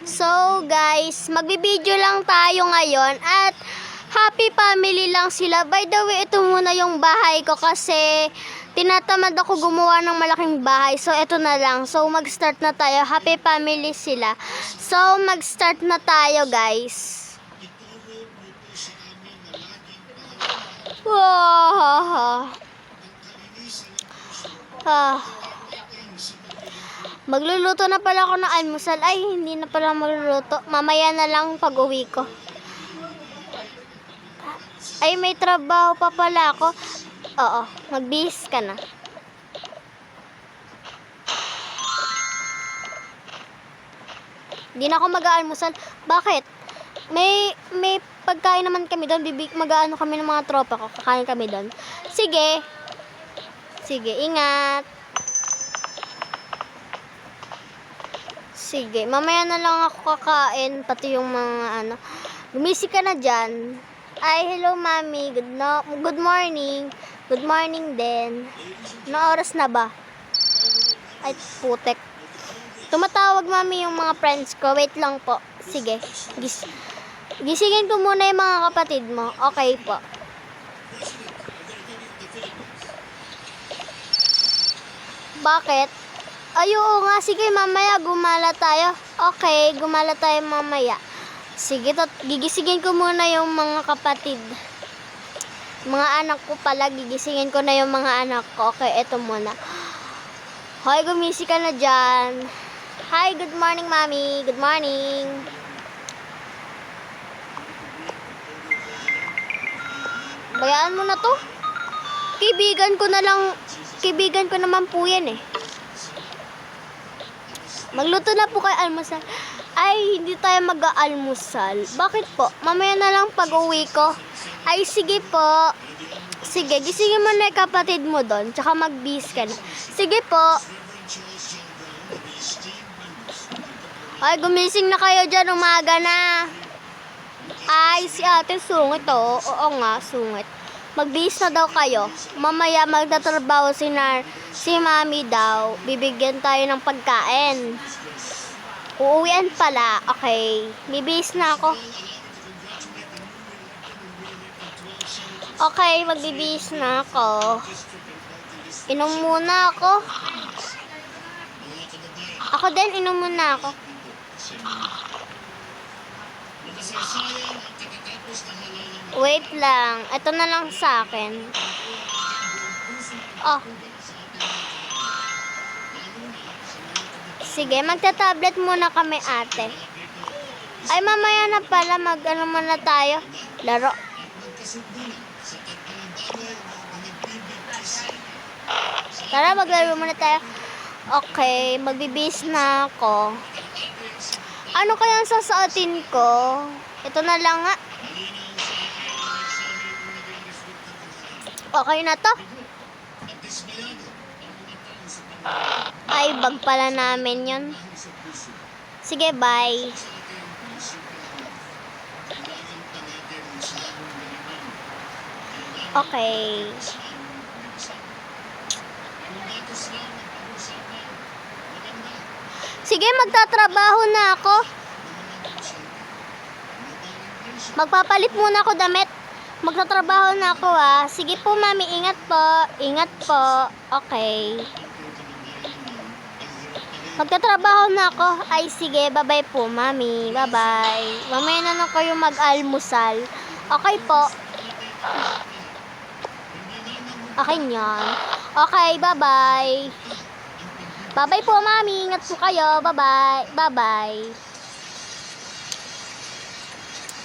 So guys, magbibideo lang tayo ngayon at happy family lang sila. By the way, ito muna yung bahay ko kasi tinatamad ako gumawa ng malaking bahay. So ito na lang. So mag-start na tayo. Happy family sila. So mag-start na tayo guys. Wow. Magluluto na pala ako ng almusal. Ay, hindi na pala magluluto. Mamaya na lang pag uwi ko. Ay, may trabaho pa pala ako. Oo, magbihis ka na. Hindi na ako mag-aalmusal. Bakit? May pagkain naman kami doon. Mag-aano kami ng mga tropa ko. Kakain kami doon. Sige. Sige, ingat. Sige, mamaya na lang ako kakain, pati yung mga ano. Gumising ka na dyan. Ay, hello mami. Good morning. Good morning din. Anong oras na ba? Ay, putek. Tumatawag mami yung mga friends ko. Wait lang po. Sige. Gisingin ko muna yung mga kapatid mo. Okay po. Bakit? Ay, oo nga. Sige, mamaya gumala tayo. Okay, gumala tayo mamaya. Sige, gigisingin ko muna yung mga kapatid. Mga anak ko pala, gigisingin ko na yung mga anak ko. Okay, eto muna. Hoy, gumising ka na dyan. Hi, good morning, mami. Good morning. Bayaan mo na to. Kaibigan ko naman po yan eh. Magluto na po kayo almusal. Ay, hindi tayo mag-aalmusal. Bakit po? Mamaya na lang pag-uwi ko. Ay, sige po. Sige, gisingin mo na yung kapatid mo doon. Tsaka mag-bis ka na. Sige po. Ay, gumising na kayo dyan. Umaga na. Ay, si ate sungit oh. Oo nga, sungit. Mag-bis na daw kayo. Mamaya magtatrabaho si mami daw. Bibigyan tayo ng pagkain. Uuwian pala. Okay. Bibihis na ako. Okay, magbibihis na ako. Inom muna ako. Ako din, inom muna ako. Wait lang. Ito na lang sa akin. Oh. Sige, magta-tablet muna kami ate. Ay, mamaya na pala. Mag-ano muna tayo. Laro. Tara, maglaro muna tayo. Okay, magbibis na ako. Ano kaya ang sasuotin ko? Ito na lang nga. Okay na to. Ay, bag pala namin yun. Sige, bye. Okay. Sige, magtatrabaho na ako. Magpapalit muna ako damit. Magtatrabaho na ako ah. Sige po, mami. Ingat po. Ingat po. Okay. Magtatrabaho na ako. Ay, sige. Bye-bye po, mami. Bye-bye. Mamaya na lang kayo mag-almusal. Okay po. Okay niyan. Okay, bye-bye. Bye-bye po, mami. Ingat po kayo. Bye-bye. Bye-bye.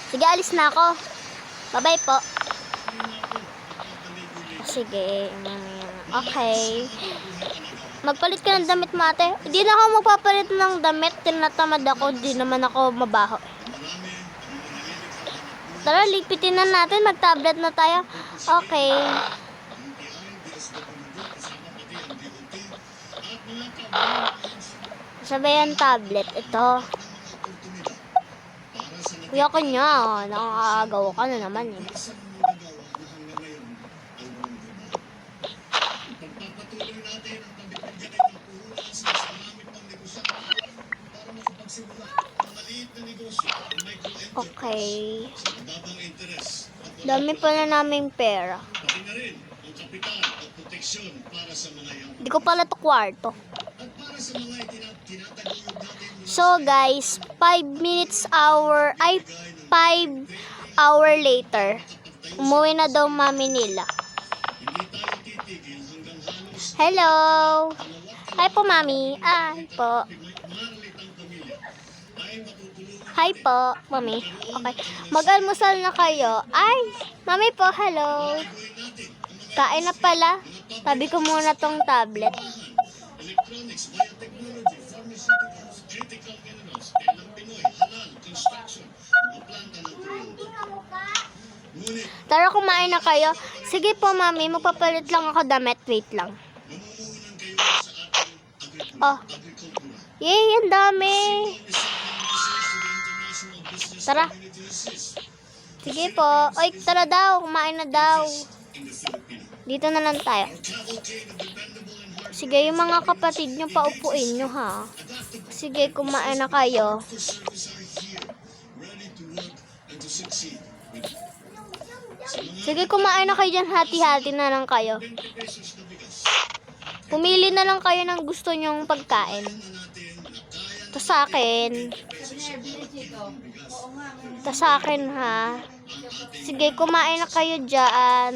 Sige, alis na ako. Bye-bye po. Sige. Okay. Magpalit ka ng damit mo, ate. Hindi na ako magpapalit ng damit. Tinatamad ako. Hindi naman ako mabaho. Tara, lipitin na natin. Mag-tablet na tayo. Okay. Sabay ang tablet. Ito. Kuya ko niya. Nakakagaw ka na naman eh. Pagpapatuloy natin ang pagbibigyan ng puhunan sa salamin pang negosyo para makapagsimula Okay. Dami pala naming pera. Hindi ko pala to kwarto. So guys, 5 hour later, umuwi na daw mami nila. Hello! Hi po mami. Hi po. Hi po, mami. Okay. Mag-almusal na kayo. Ay, mami po, hello. Kain na pala. Tabi ko muna tong tablet. Tara, kumain na kayo. Sige po, mami. Magpapalit lang ako damit. Wait lang. Oh. Yay, ang dami. Tara. Sige po. Oy, tara daw. Kumain na daw. Dito na lang tayo. Sige, yung mga kapatid nyo, paupuin nyo, ha. Sige, kumain na kayo. Sige, kumain na kayo dyan. Hati-hati na lang kayo. Pumili na lang kayo ng gusto nyong pagkain. Ito sa akin. Ito sa akin, ha. Sige, kumain na kayo dyan.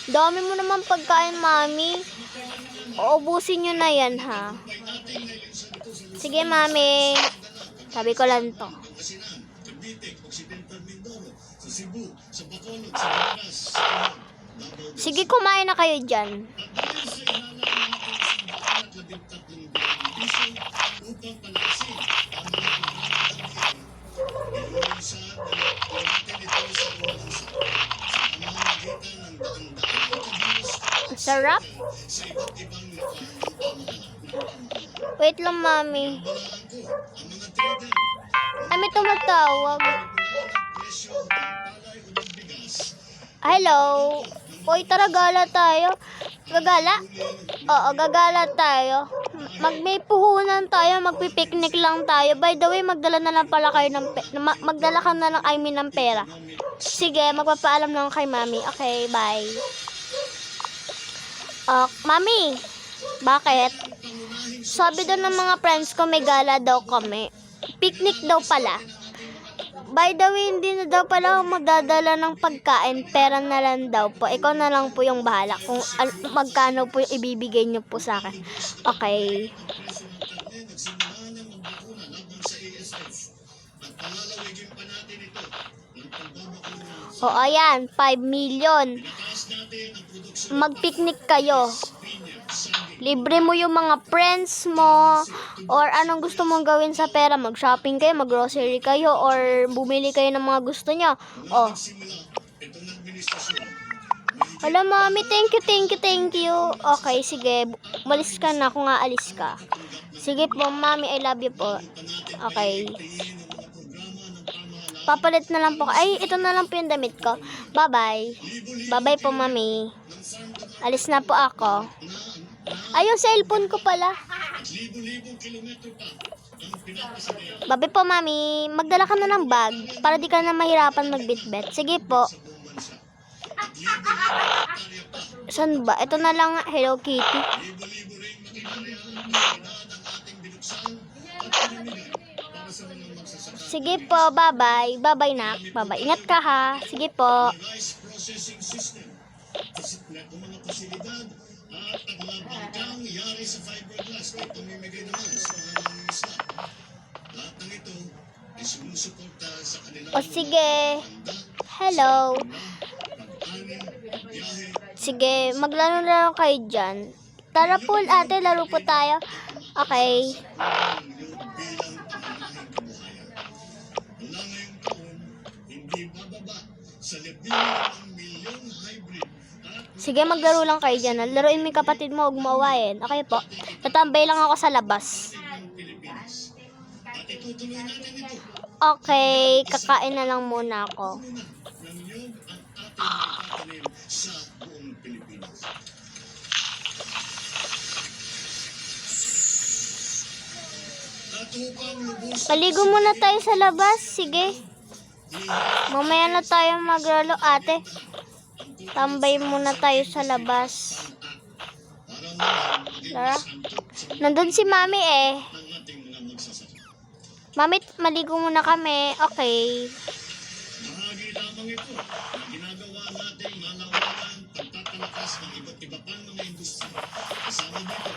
Dami mo naman pagkain, mami. Uubusin nyo na yan, ha. Sige, mami. Sabi ko lang to. Sige, kumain na kayo dyan. Sarap. Wait lang, mami. Ay, may tumatawag. Hello. Uy, tara, gala tayo. Gagala? Oo, gagala tayo. May puhunan tayo, magpipiknik lang tayo. By the way, magdala na lang pala kayo ng magdala ka na lang, ng pera. Sige, magpapaalam lang kay mami. Okay, bye. Mami, bakit? Sabi daw ng mga friends ko, may gala daw kami. Picnic daw pala. By the way, hindi na daw pala ako magdadala ng pagkain. Pera na lang daw po. Ikaw na lang po yung bahala kung magkano po yung ibibigay niyo po sa akin. Okay. O, ayan. 5 million. Mag-picnic kayo. Libre mo yung mga friends mo, or anong gusto mong gawin sa pera. Mag-shopping kayo, mag-grocery kayo, or bumili kayo ng mga gusto nyo. Oh. Wala, mami, thank you. Okay, sige, umalis ka na kung aalis ka. Sige po, mami, I love you po. Okay. Papalit na lang po. Ay, ito na lang po yung damit ko. Bye-bye. Bye-bye po, mami. Alis na po ako. Ay, yung cellphone ko pala. Babi po, mami. Magdala ka na ng bag para di ka na mahirapan magbitbit. Sige po. Saan ba? Ito na lang. Hello Kitty. Sige po, bye-bye. Bye-bye, nak. Bye-bye. Ingat ka, ha. Sige po. O sige. Hello. Sige, maglaro na lang kayo dyan. Tara po, ate, laro po tayo. Okay. Sige, maglaro lang kayo dyan. Laruin mo yung kapatid mo, huwag mo awayin. Okay po. Tatambay lang ako sa labas. Okay, kakain na lang muna ako. Paligo muna tayo sa labas. Sige. Mamaya na tayo maglaro, ate. Tambay muna tayo sa labas. Lara? Nandun si mami eh. Mami, maligo muna kami. Okay. Bahagi lamang ito na ginagawa natin lalawanan pagtatalakas ng iba't iba pang mga industriya. Kasama dito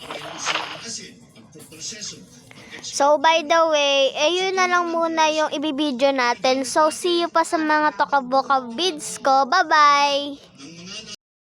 ang industriya ng asin, pagproproseso, So, by the way, yun na lang muna yung ibibideo natin. So, see you pa sa mga Tokaboka vids ko. Bye-bye!